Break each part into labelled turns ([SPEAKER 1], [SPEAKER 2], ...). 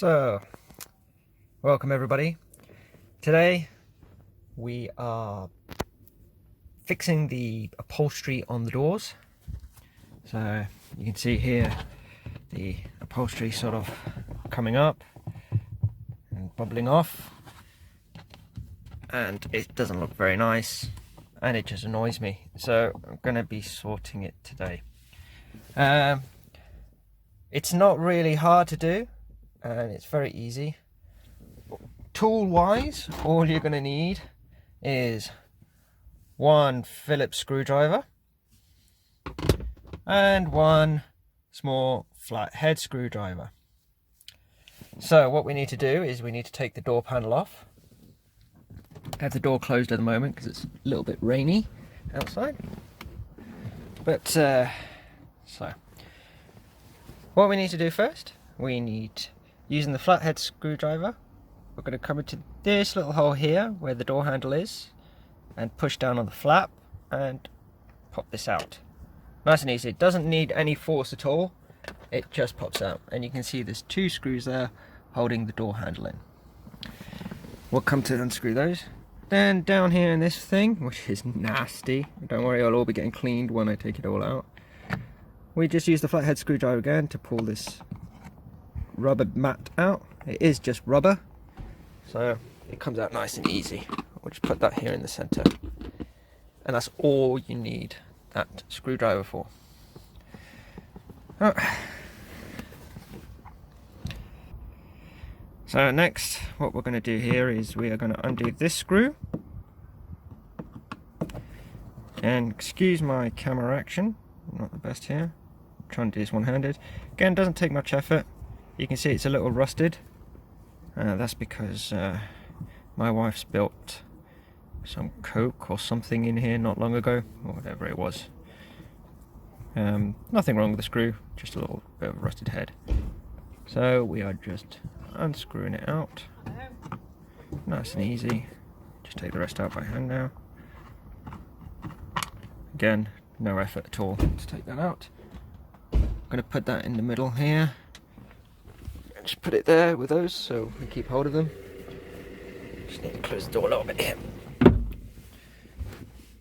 [SPEAKER 1] So, welcome everybody. Today we are fixing the upholstery on the doors. So you can see here the upholstery sort of coming up and bubbling off, and it doesn't look very nice and it just annoys me. So I'm going to be sorting it today. It's not really hard to do and it's very easy. Tool wise, all you're going to need is one Phillips screwdriver and one small flathead screwdriver. So what we need to do is we need to take the door panel off. I have the door closed at the moment because it's a little bit rainy outside. But so what we need to do first, we need, using the flathead screwdriver, we're going to come into this little hole here where the door handle is and push down on the flap and pop this out. Nice and easy. It doesn't need any force at all, it just pops out, and you can see there's two screws there holding the door handle in. We'll come to unscrew those. Then down here in this thing, which is nasty, don't worry, I'll all be getting cleaned when I take it all out. We just use the flathead screwdriver again to pull this rubber mat out. It is just rubber, so it comes out nice and easy. We'll just put that here in the center, and that's all you need that screwdriver for. So next, what we're going to do here is we are going to undo this screw. And excuse my camera action, not the best here. I'm trying to do this one-handed. Again, doesn't take much effort. You can see it's a little rusted. That's because my wife spilt some Coke or something in here not long ago, or whatever it was. Nothing wrong with the screw, just a little bit of a rusted head. So we are just unscrewing it out. Nice and easy. Just take the rest out by hand now. Again, no effort at all to take that out. I'm going to put that in the middle here. And just put it there with those so we keep hold of them. Just need to close the door a little bit here.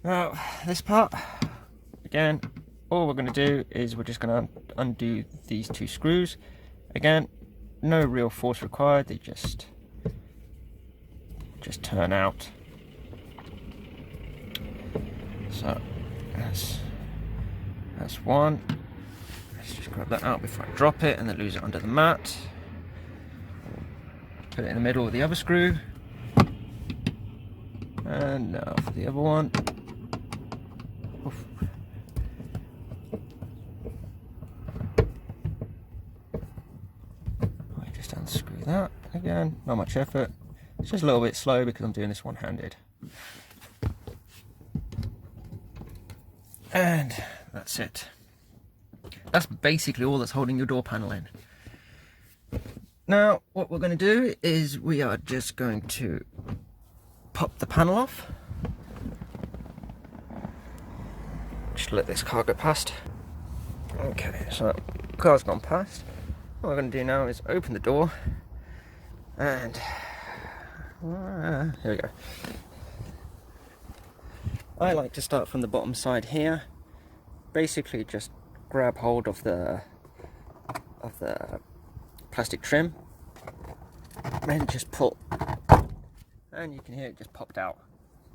[SPEAKER 1] Now, this part, again, all we're going to do is we're just going to undo these two screws. Again, no real force required, they just turn out. So that's one. Let's just grab that out before I drop it and then lose it under the mat. Put it in the middle with the other screw. And now for the other one. Oof. I just unscrew that. Again, not much effort. It's just a little bit slow because I'm doing this one-handed. And that's it. That's basically all that's holding your door panel in. Now, what we're going to do is we are just going to pop the panel off. Just let this car go past. Okay, so car's gone past. What we're going to do now is open the door and here we go. I like to start from the bottom side here. Basically just grab hold of the plastic trim and just pull, and you can hear it just popped out.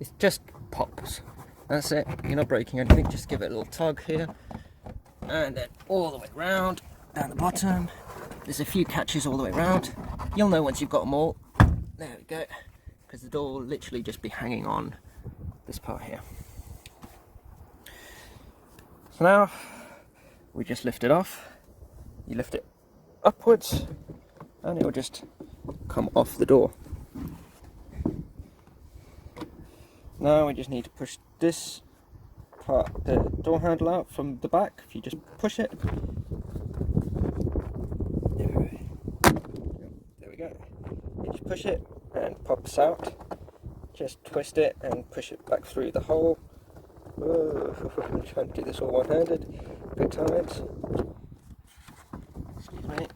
[SPEAKER 1] It just pops. That's it. You're not breaking anything, just give it a little tug here and then all the way around down the bottom. There's a few catches all the way around. You'll know once you've got them all. There we go, because the door will literally just be hanging on this part here. So now we just lift it off. You lift it upwards and it will just come off the door. Now we just need to push this part, the door handle, out from the back. If you just push it, there we go. You just push it and it pops out. Just twist it and push it back through the hole. I'm trying to do this all one-handed. Good times. Excuse me.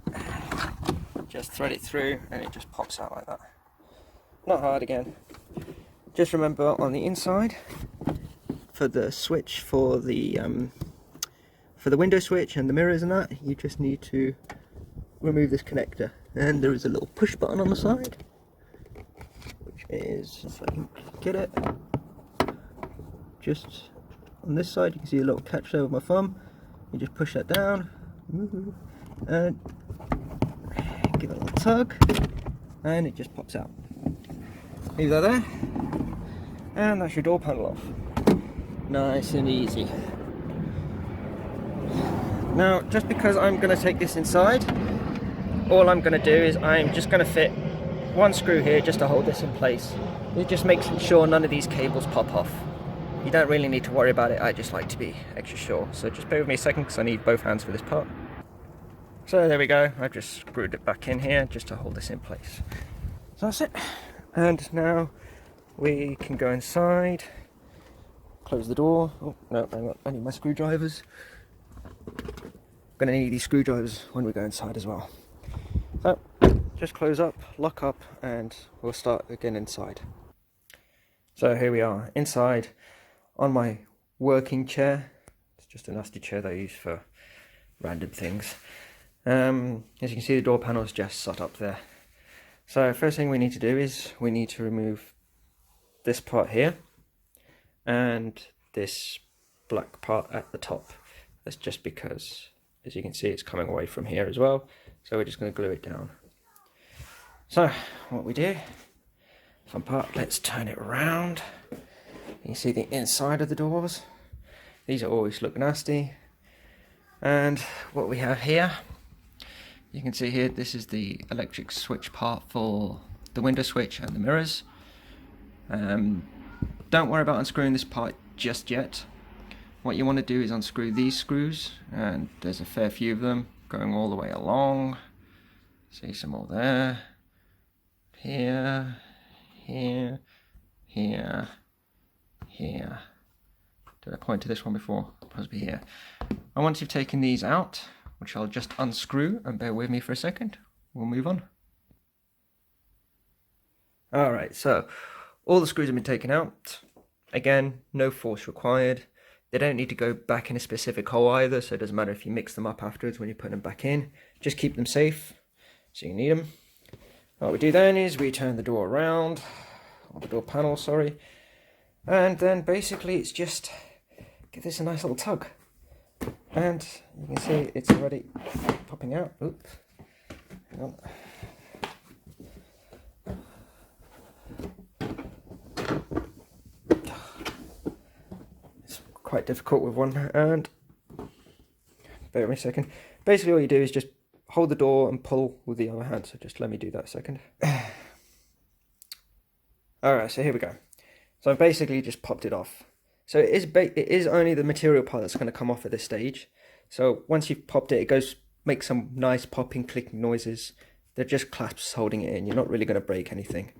[SPEAKER 1] just thread it through and it just pops out like that. Not hard again. Just remember on the inside, for the switch for the window switch and the mirrors and that, you just need to remove this connector. And there is a little push button on the side, which is, if I can get it, just on this side. You can see a little catch there with my thumb. You just push that down and give it a little tug, and it just pops out. Leave that there, and that's your door panel off. Nice and easy. Now, just because I'm going to take this inside, all I'm going to do is I'm just going to fit one screw here just to hold this in place. It just makes sure none of these cables pop off. You don't really need to worry about it, I just like to be extra sure. So just bear with me a second because I need both hands for this part. So there we go, I've just screwed it back in here just to hold this in place. So that's it. And now we can go inside, close the door. Oh no, hang on, I need my screwdrivers. Gonna need these screwdrivers when we go inside as well. So just close up, lock up, and we'll start again inside. So here we are inside on my working chair. It's just a nasty chair that I use for random things. As you can see, the door panel is just set up there. So first thing we need to do is we need to remove this part here and this black part at the top. That's just because, as you can see, it's coming away from here as well. So we're just going to glue it down. So what we do, fun part, let's turn it around. You can see the inside of the doors. These always look nasty. And what we have here, you can see here, this is the electric switch part for the window switch and the mirrors. Don't worry about unscrewing this part just yet. What you want to do is unscrew these screws, and there's a fair few of them going all the way along. See some more there. Here, here, here, here. Did I point to this one before? Possibly here. And once you've taken these out, which I'll just unscrew, and bear with me for a second, we'll move on. Alright, so all the screws have been taken out. Again, no force required. They don't need to go back in a specific hole either, so it doesn't matter if you mix them up afterwards when you put them back in. Just keep them safe, so you need them. What we do then is we turn the door around, or the door panel, sorry, and then basically it's just give this a nice little tug. And you can see it's already popping out. Oops. Hang on. It's quite difficult with one hand. Bear with me a second. Basically all you do is just hold the door and pull with the other hand. So just let me do that a second. Alright, so here we go. So I've basically just popped it off. So it is only the material part that's going to come off at this stage. So once you've popped it, it goes make some nice popping, clicking noises. They're just clasps holding it in. You're not really going to break anything.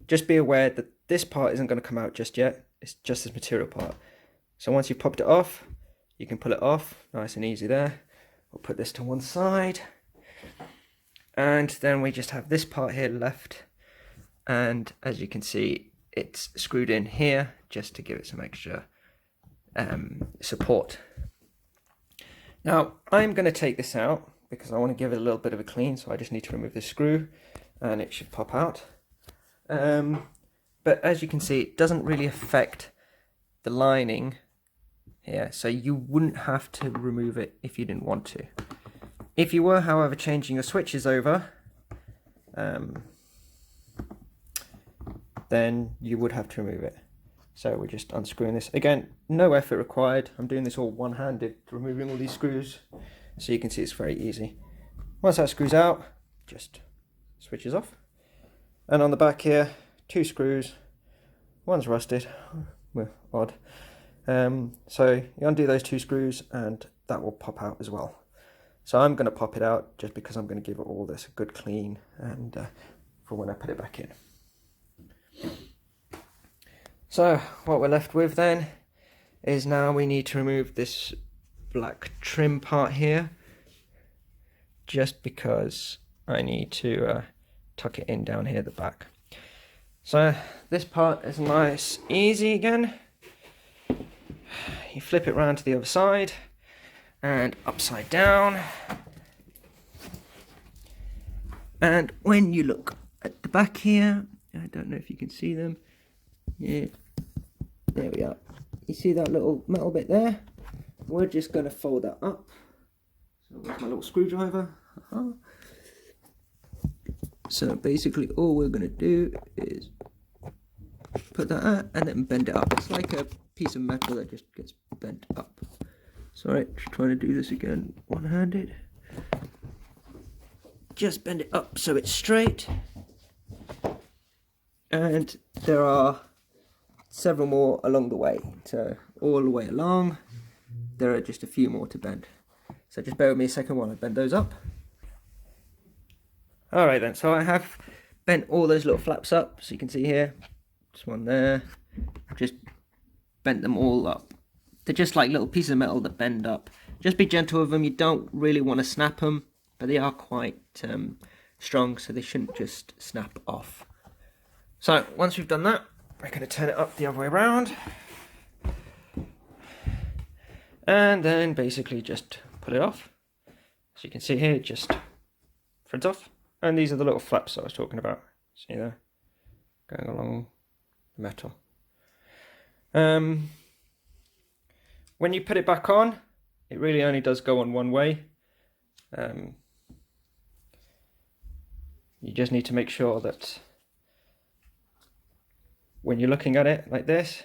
[SPEAKER 1] Just be aware that this part isn't going to come out just yet. It's just this material part. So once you've popped it off, you can pull it off. Nice and easy there. We'll put this to one side. And then we just have this part here left. And as you can see, it's screwed in here just to give it some extra support. Now I'm going to take this out because I want to give it a little bit of a clean, so I just need to remove this screw and it should pop out. But as you can see, it doesn't really affect the lining here, so you wouldn't have to remove it if you didn't want to. If you were, however, changing your switches over, then you would have to remove it. So we're just unscrewing this. Again, no effort required. I'm doing this all one-handed, removing all these screws. So you can see it's very easy. Once that screws out, just switches off. And on the back here, 2 screws. One's rusted, well, odd. So you undo those 2 screws and that will pop out as well. So I'm going to pop it out just because I'm going to give it all this a good clean and for when I put it back in. So what we're left with then is now we need to remove this black trim part here, just because I need to tuck it in down here at the back. So this part is nice, easy again. You flip it around to the other side and upside down. And when you look at the back here, I don't know if you can see them. Yeah, there we are. You see that little metal bit there? We're just going to fold that up. So where's my little screwdriver? So basically all we're going to do is put that out and then bend it up. It's like a piece of metal that just gets bent up. Sorry, just trying to do this again one-handed. Just bend it up so it's straight. And there are several more along the way. So all the way along, there are just a few more to bend. So just bear with me a second while I bend those up. Alright then, so I have bent all those little flaps up, so you can see here, just one there, just bent them all up. They're just like little pieces of metal that bend up. Just be gentle with them, you don't really want to snap them, but they are quite strong, so they shouldn't just snap off. So once we've done that, we're going to turn it up the other way around. And then basically just pull it off. So you can see here, it just threads off. And these are the little flaps I was talking about. See there? Going along the metal. When you put it back on, it really only does go on one way. You just need to make sure that when you're looking at it like this,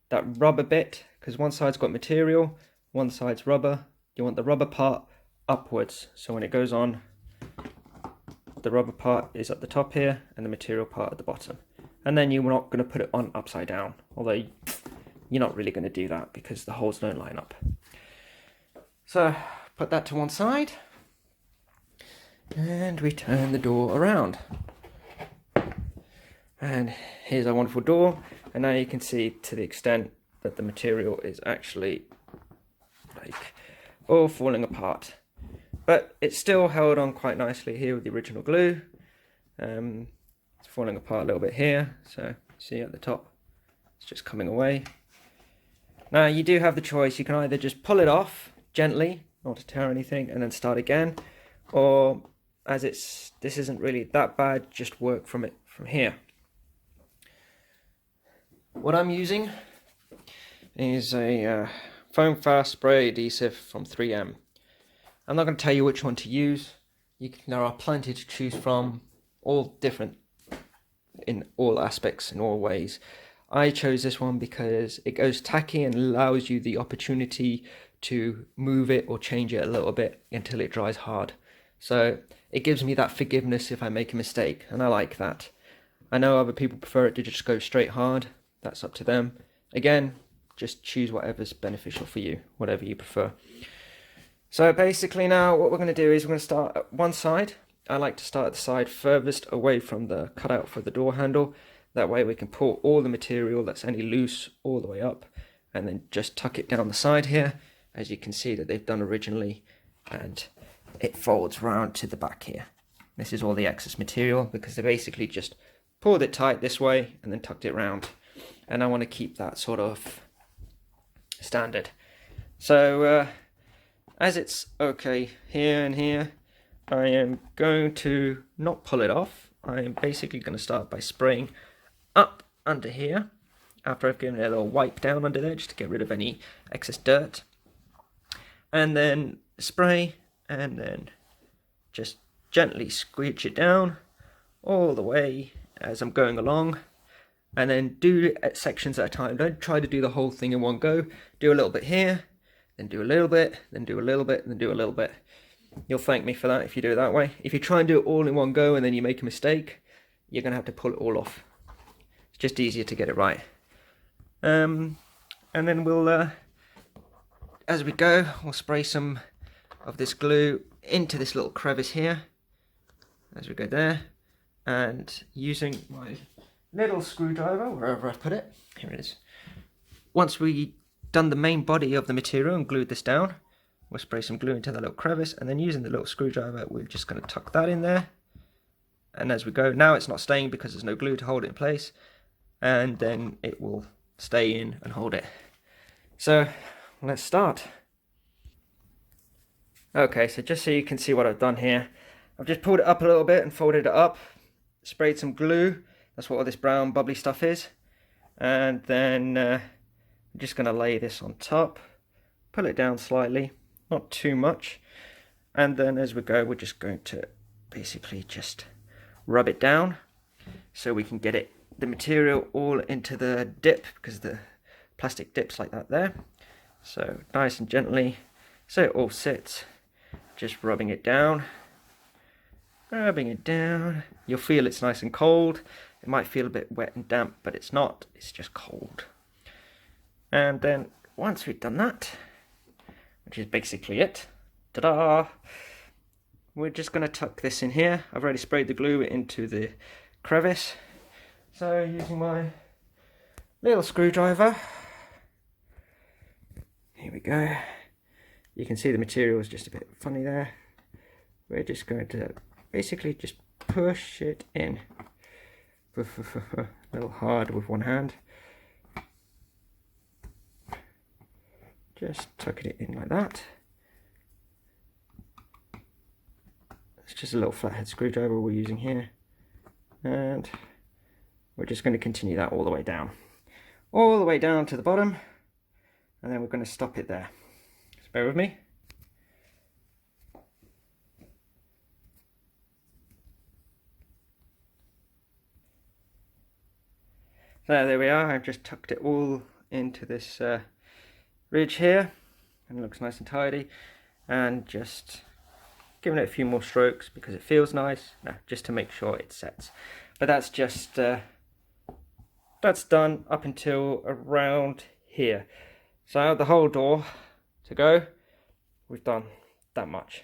[SPEAKER 1] that rubber bit, because one side's got material, one side's rubber, you want the rubber part upwards. So when it goes on, the rubber part is at the top here and the material part at the bottom. And then you're not going to put it on upside down, although you're not really going to do that because the holes don't line up. So put that to one side and we turn the door around. And here's our wonderful door, and now you can see to the extent that the material is actually like all falling apart. But it's still held on quite nicely here with the original glue. It's falling apart a little bit here, so see at the top, it's just coming away. Now you do have the choice, you can either just pull it off gently, not to tear anything, and then start again, or as this isn't really that bad, just work from it from here. What I'm using is a foam fast spray adhesive from 3M. I'm not going to tell you which one to use. There are plenty to choose from, all different in all aspects, in all ways. I chose this one because it goes tacky and allows you the opportunity to move it or change it a little bit until it dries hard. So it gives me that forgiveness if I make a mistake, and I like that. I know other people prefer it to just go straight hard. That's up to them. Again, just choose whatever's beneficial for you, whatever you prefer. So basically now what we're going to do is we're going to start at one side. I like to start at the side furthest away from the cutout for the door handle. That way we can pull all the material that's any loose all the way up and then just tuck it down the side here, as you can see that they've done originally, and it folds round to the back here. This is all the excess material because they basically just pulled it tight this way and then tucked it round. And I want to keep that sort of standard. So as it's okay here and here, I am going to not pull it off. I am basically going to start by spraying up under here after I've given it a little wipe down under there just to get rid of any excess dirt. And then spray and then just gently squeege it down all the way as I'm going along. And then do sections at a time. Don't try to do the whole thing in one go. Do a little bit here, then do a little bit, then do a little bit, then do a little bit. You'll thank me for that if you do it that way. If you try and do it all in one go and then you make a mistake, you're going to have to pull it all off. It's just easier to get it right. And then we'll, as we go, we'll spray some of this glue into this little crevice here, as we go there. And using my little screwdriver, wherever I put it, here it is. Once we've done the main body of the material and glued this down, we'll spray some glue into the little crevice, and then using the little screwdriver, we're just going to tuck that in there, and as we go, now it's not staying because there's no glue to hold it in place, and then it will stay in and hold it. So let's start. Okay, so just so you can see what I've done here, I've just pulled it up a little bit and folded it up, sprayed some glue, that's what all this brown bubbly stuff is, and then I'm just going to lay this on top, pull it down slightly, not too much, and then as we go we're just going to basically just rub it down so we can get the material all into the dip, because the plastic dips like that there. So nice and gently, so it all sits, just rubbing it down. You'll feel it's nice and cold. It might feel a bit wet and damp, but it's not, it's just cold. And then once we've done that, which is basically it, ta-da! We're just going to tuck this in here. I've already sprayed the glue into the crevice. So using my little screwdriver, here we go. You can see the material is just a bit funny there. We're just going to basically just push it in. A little hard with one hand. Just tucking it in like that. It's just a little flathead screwdriver we're using here. And we're just going to continue that all the way down. All the way down to the bottom. And then we're going to stop it there. So bear with me. So there we are. I've just tucked it all into this ridge here, and it looks nice and tidy, and just giving it a few more strokes because it feels nice, just to make sure it sets. But that's just that's done up until around here. So the whole door to go, we've done that much.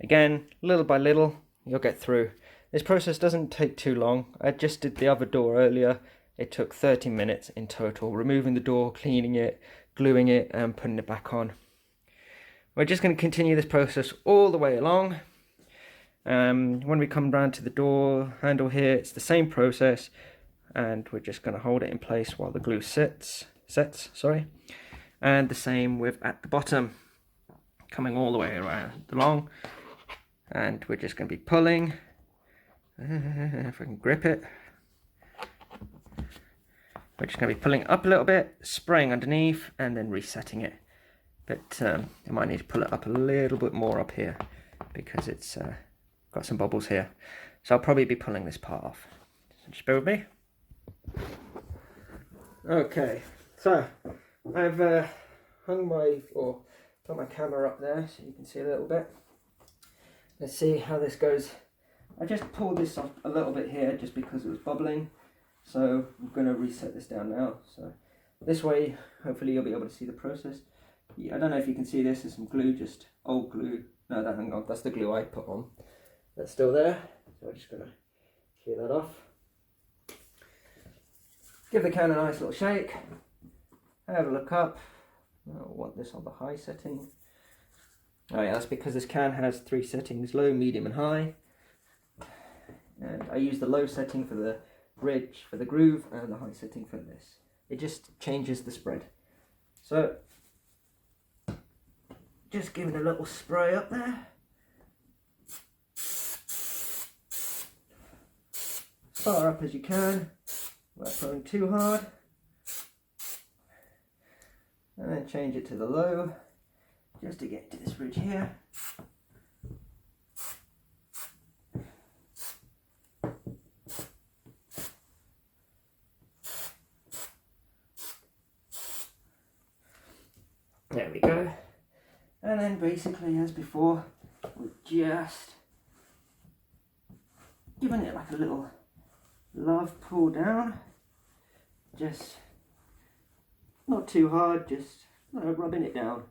[SPEAKER 1] Again, little by little, you'll get through. This process doesn't take too long. I just did the other door earlier. It took 30 minutes in total, removing the door, cleaning it, gluing it, and putting it back on. We're just going to continue this process all the way along. When we come round to the door handle here, it's the same process, and we're just going to hold it in place while the glue sets. And the same with at the bottom, coming all the way around along, and we're just going to be pulling. If I can grip it. We're just going to be pulling up a little bit, spraying underneath, and then resetting it. But I might need to pull it up a little bit more up here because it's got some bubbles here. So I'll probably be pulling this part off. So just bear with me. Okay, so I've put my camera up there so you can see a little bit. Let's see how this goes. I just pulled this off a little bit here just because it was bubbling. So I'm going to reset this down now. So this way, hopefully you'll be able to see the process. Yeah, I don't know if you can see this. There's some glue, just old glue. No, that's the glue I put on. That's still there. So I'm just going to clear that off. Give the can a nice little shake. Have a look up. I want this on the high setting. Oh yeah, that's because this can has 3 settings: low, medium and high. And I use the low setting for the ridge, for the groove, and the high setting for this. It just changes the spread. So just giving a little spray up there. Far up as you can, without going too hard. And then change it to the low, just to get to this ridge here. There we go. And then basically, as before, we're just giving it like a little love pull down. Just not too hard, just rubbing it down.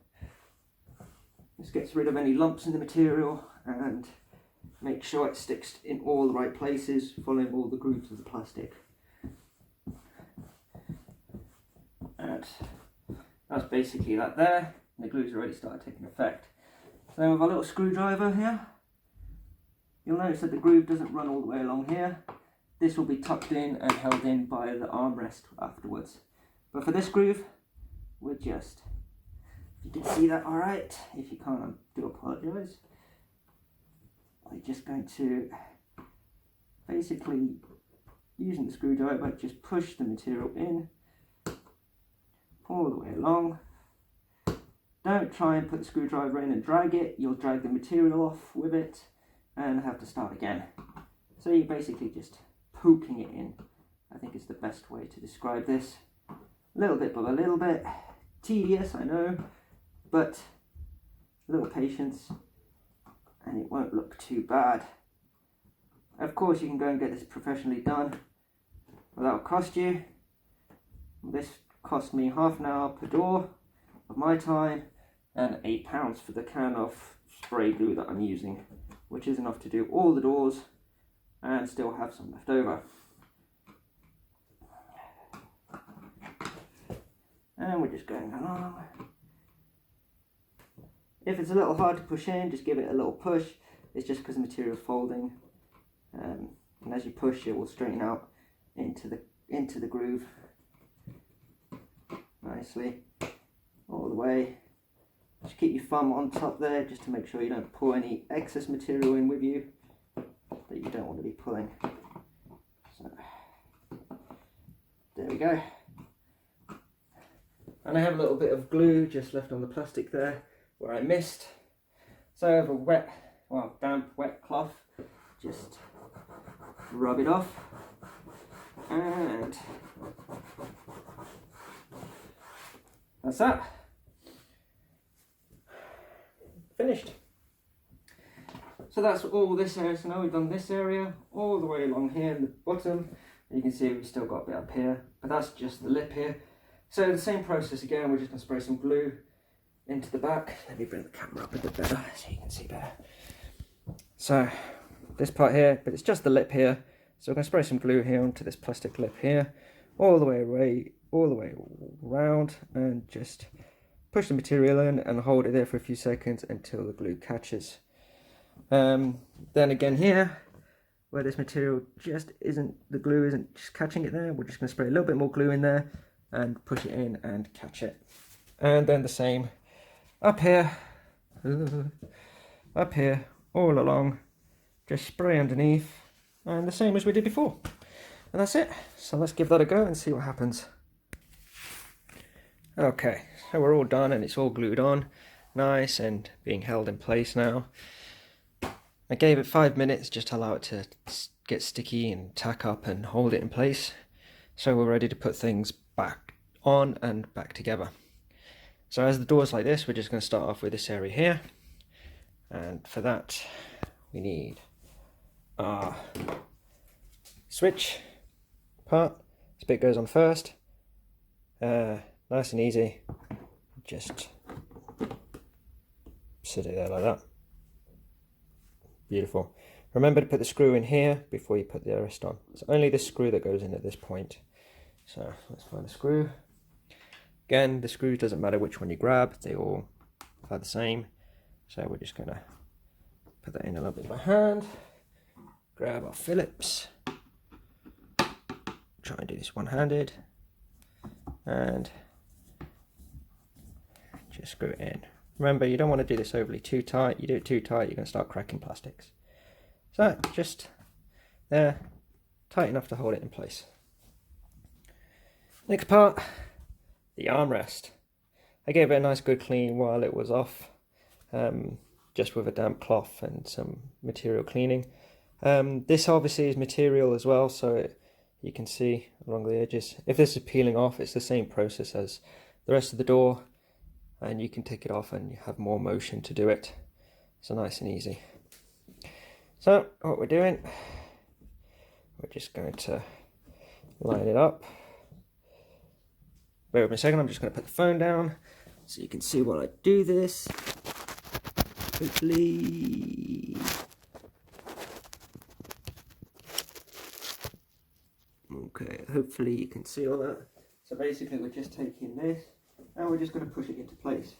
[SPEAKER 1] This gets rid of any lumps in the material and make sure it sticks in all the right places, following all the grooves of the plastic. And that's basically that there. The glue's already started taking effect. So then with our little screwdriver here, you'll notice that the groove doesn't run all the way along here. This will be tucked in and held in by the armrest afterwards. But for this groove, we're just, if you can see that alright, if you can't, I do apologise. We're just going to basically, using the screwdriver, just push the material in all the way along. Don't try and put the screwdriver in and drag it, you'll drag the material off with it and have to start again. So you're basically just poking it in, I think is the best way to describe this. A little bit by a little bit, tedious I know, but a little patience and it won't look too bad. Of course you can go and get this professionally done, but that'll cost you. This cost me half an hour per door of my time and £8 for the can of spray glue that I'm using, which is enough to do all the doors and still have some left over. And we're just going along. If it's a little hard to push in, just give it a little push. It's just because the material's folding, and as you push it will straighten out into the groove nicely all the way. Just keep your thumb on top there just to make sure you don't pull any excess material in with you that you don't want to be pulling. So there we go. And I have a little bit of glue just left on the plastic there where I missed. So I have a damp wet cloth, just rub it off and that's that. Finished. So that's all this area. So now we've done this area all the way along here in the bottom. You can see we've still got a bit up here, but that's just the lip here. So the same process again, we're just going to spray some glue into the back. Let me bring the camera up a bit better so you can see better. So this part here, but it's just the lip here. So we're going to spray some glue here onto this plastic lip here, all the way around, and just push the material in and hold it there for a few seconds until the glue catches. Then again here, where this material just isn't, the glue isn't just catching it there, we're just going to spray a little bit more glue in there and push it in and catch it. And then the same up here, all along, just spray underneath, and the same as we did before. And that's it. So let's give that a go and see what happens. Okay, so we're all done and it's all glued on, nice and being held in place now. I gave it 5 minutes just to allow it to get sticky and tack up and hold it in place. So we're ready to put things back on and back together. So as the door's like this, we're just going to start off with this area here. And for that, we need our switch part. This bit goes on first. Nice and easy. Just sit it there like that. Beautiful. Remember to put the screw in here before you put the rest on. It's only the screw that goes in at this point. So let's find a screw. Again, the screws doesn't matter which one you grab, they all are the same. So we're just going to put that in a little bit by hand. Grab our Phillips. Try and do this one-handed. And just screw it in. Remember, you don't want to do this overly too tight. You do it too tight, you're going to start cracking plastics. So just there, tight enough to hold it in place. Next part, the armrest. I gave it a nice good clean while it was off, just with a damp cloth and some material cleaning. This obviously is material as well, so you can see along the edges. If this is peeling off, it's the same process as the rest of the door, and you can take it off and you have more motion to do it. So nice and easy. So what we're doing, we're just going to line it up. Bear with me a second, I'm just going to put the phone down so you can see while I do this. Hopefully. Okay, hopefully you can see all that. So basically we're just taking this and we're just going to push it into place.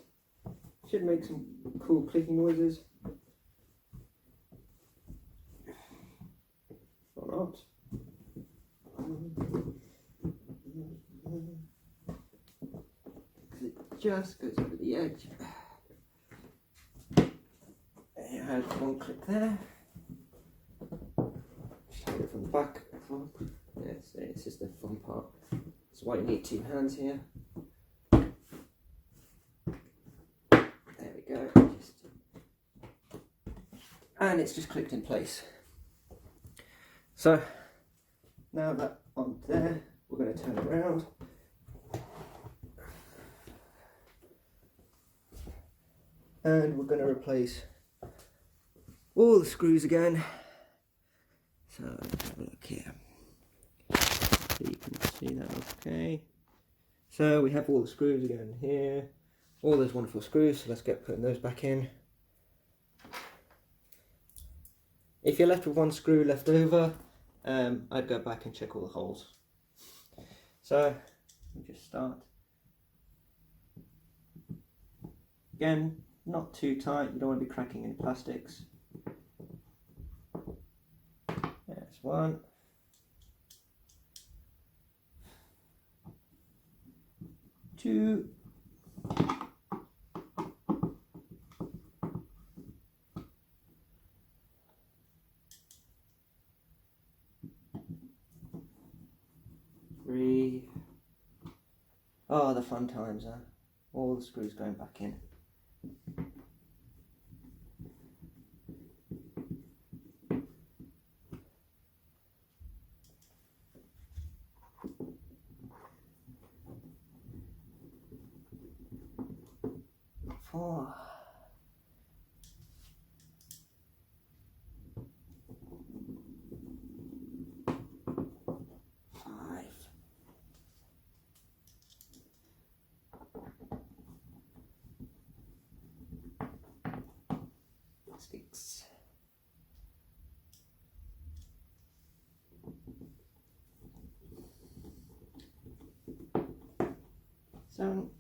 [SPEAKER 1] Should make some cool clicking noises. just goes over the edge. It has one clip there. Just hold it from the back. Yes, this is the fun part. That's why you need two hands here. There we go. And it's just clicked in place. So now that on there, we're going to turn it around. And we're going to replace all the screws again. So let's have a look here. So you can see that okay. So we have all the screws again here. All those wonderful screws, so let's get putting those back in. If you're left with one screw left over, I'd go back and check all the holes. So we just start. Again, not too tight, you don't want to be cracking any plastics. There's one. Two. Three. Oh, the fun times, huh? All the screws going back in. Four. Five. Six. 7.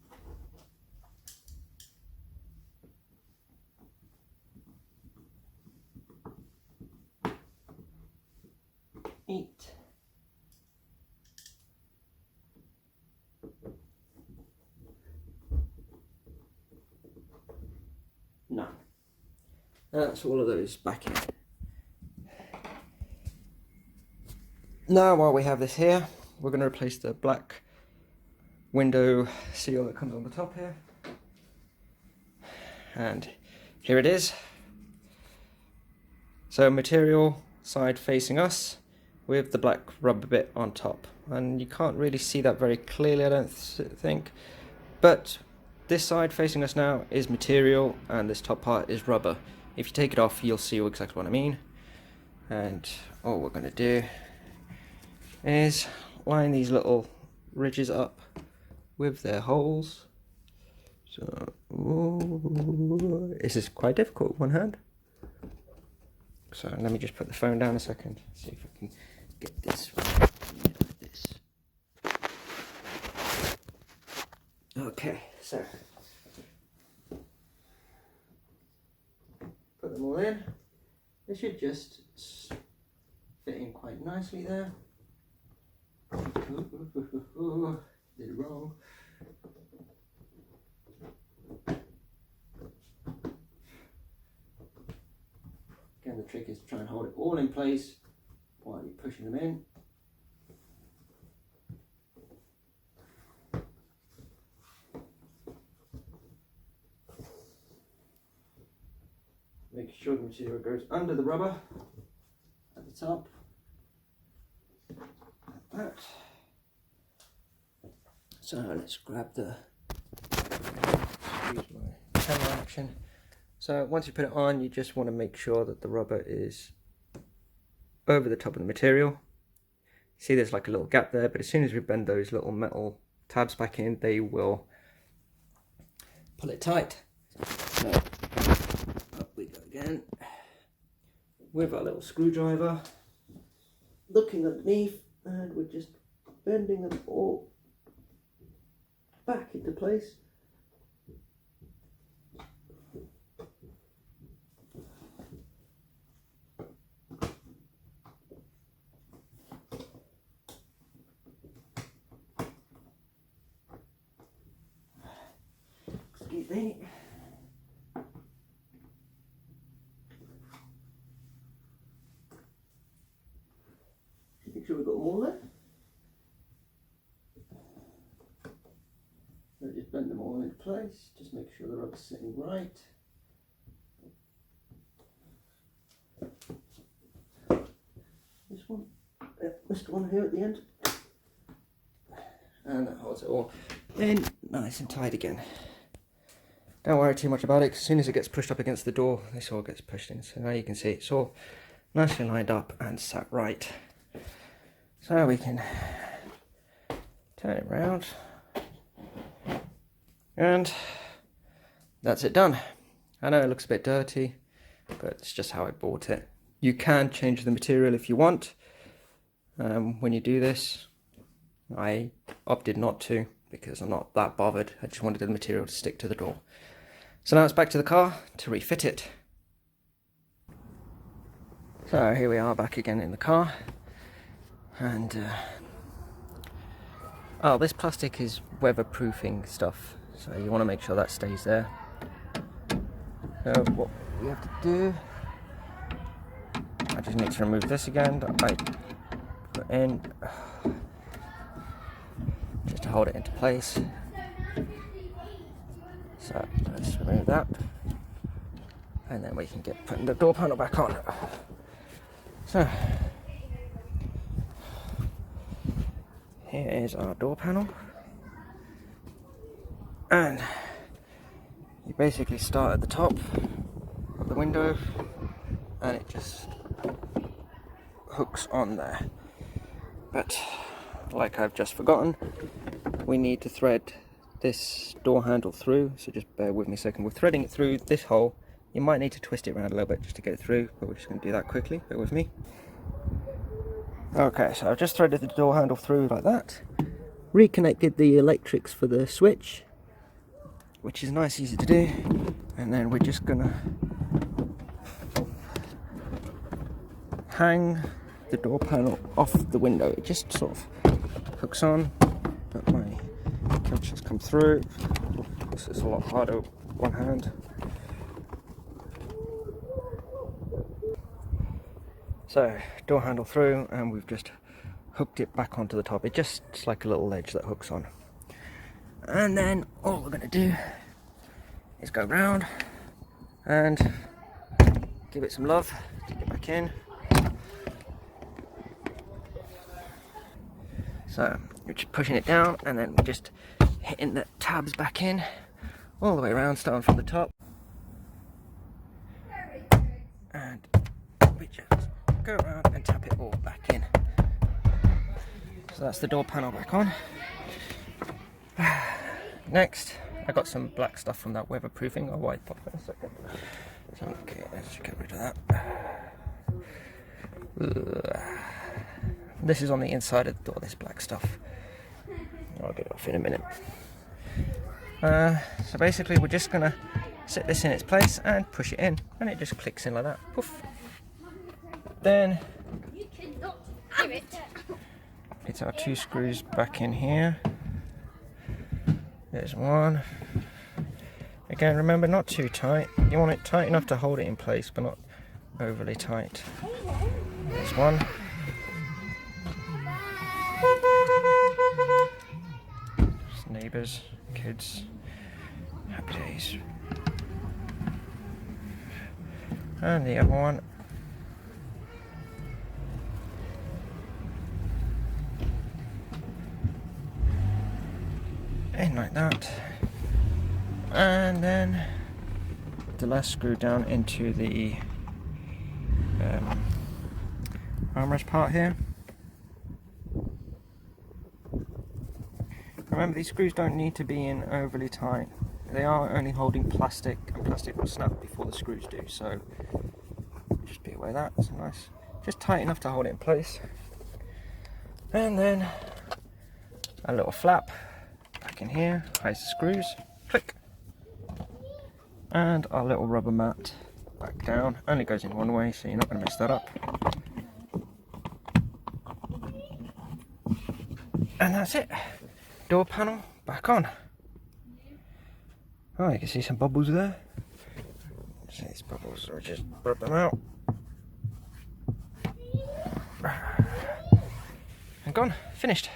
[SPEAKER 1] 8. 9. That's all of those back in. Now while we have this here, we're going to replace the black window seal that comes on the top here. And here it is. So material side facing us with the black rubber bit on top. And you can't really see that very clearly, I don't think. But this side facing us now is material and this top part is rubber. If you take it off, you'll see exactly what I mean. And all we're going to do is line these little ridges up with their holes. So this is quite difficult with one hand. So let me just put the phone down a second, see if I can get this right like this. Okay, so put them all in. They should just fit in quite nicely there. Did it wrong. Again, the trick is to try and hold it all in place while you're pushing them in. Make sure the material goes under the rubber at the top. Like that. So let's grab the, excuse my camera action. So once you put it on, you just want to make sure that the rubber is over the top of the material. See, there's like a little gap there, but as soon as we bend those little metal tabs back in, they will pull it tight. So up we go again with our little screwdriver, looking underneath, and we're just bending them all back into place. immediately. Make sure we've got them all there. So just bend them all into place, just make sure the rubber's sitting right. This one, missed one here at the end. And that holds it all in nice and tight again. Don't worry too much about it, 'cause as soon as it gets pushed up against the door, this all gets pushed in. So now you can see it's all nicely lined up and sat right. So we can turn it round, and that's it done. I know it looks a bit dirty, but it's just how I bought it. You can change the material if you want when you do this. I opted not to because I'm not that bothered. I just wanted the material to stick to the door. So now it's back to the car to refit it. So here we are back again in the car, and oh, this plastic is weatherproofing stuff, so you want to make sure that stays there. So what we have to do, I just need to remove this again that I put in just to hold it into place. So let's remove that, and then we can get putting the door panel back on. So here is our door panel, and you basically start at the top of the window and it just hooks on there. But like I've just forgotten, we need to thread this door handle through, so just bear with me a second. We're threading it through this hole. You might need to twist it around a little bit just to get it through, but we're just going to do that quickly. Bear with me. Okay, so I've just threaded the door handle through like that. Reconnected the electrics for the switch, which is nice, easy to do. And then we're just going to hang the door panel off the window. It just sort of hooks on, but my catch has come through. This is a lot harder with one hand. So, door handle through, and we've just hooked it back onto the top. It's like a little ledge that hooks on. And then all we're going to do is go round and give it some love to get back in. So, you're just pushing it down, and then we're just hitting the tabs back in all the way around, starting from the top. And we just go around and tap it all back in. So that's the door panel back on. Next, I got some black stuff from that weatherproofing. I'll wipe off in a second. So, okay, let's just get rid of that. This is on the inside of the door, this black stuff. I'll get it off in a minute. So basically we're just going to set this in its place and push it in, and it just clicks in like that. Poof. Then it's our two screws back in here. There's one. Again, remember, not too tight. You want it tight enough to hold it in place, but not overly tight. There's one. Just neighbours, kids, happy days. And the other one. In like that. And then the last screw down into the armrest part here. Remember, these screws don't need to be in overly tight. They are only holding plastic, and plastic will snap before the screws do, so just be aware of that. It's nice, just tight enough to hold it in place. And then a little flap back in here, hides the screws, click. And our little rubber mat back down, only goes in one way, so you're not going to mess that up. And that's it. Door panel back on. Oh, you can see some bubbles there. See these bubbles, so just rub them out. And gone, finished.